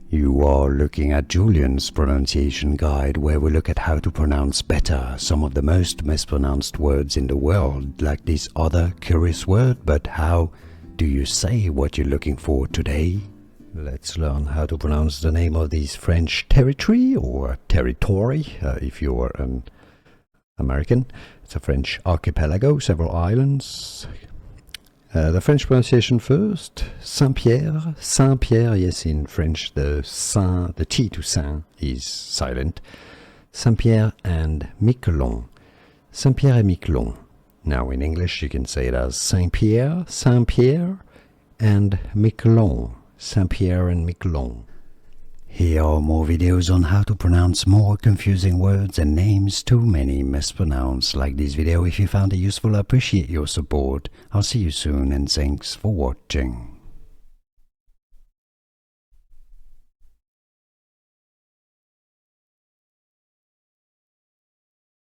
You are looking at Julian's pronunciation guide, where we look at how to pronounce better some of the most mispronounced words in the world, like this other curious word. But how do you say what you're looking for today? Let's learn how to pronounce the name of this French territory, or territory if you're an American. It's a French archipelago, several islands. The French pronunciation first, Saint-Pierre. Saint-Pierre, yes, in French the T to Saint is silent. Saint-Pierre and Miquelon. Saint-Pierre and Miquelon. Now in English you can say it as Saint-Pierre, Saint-Pierre, and Miquelon, Saint-Pierre and Miquelon. Here are more videos on how to pronounce more confusing words and names too many mispronounced. Like this video if you found it useful. I appreciate your support. I'll see you soon and thanks for watching.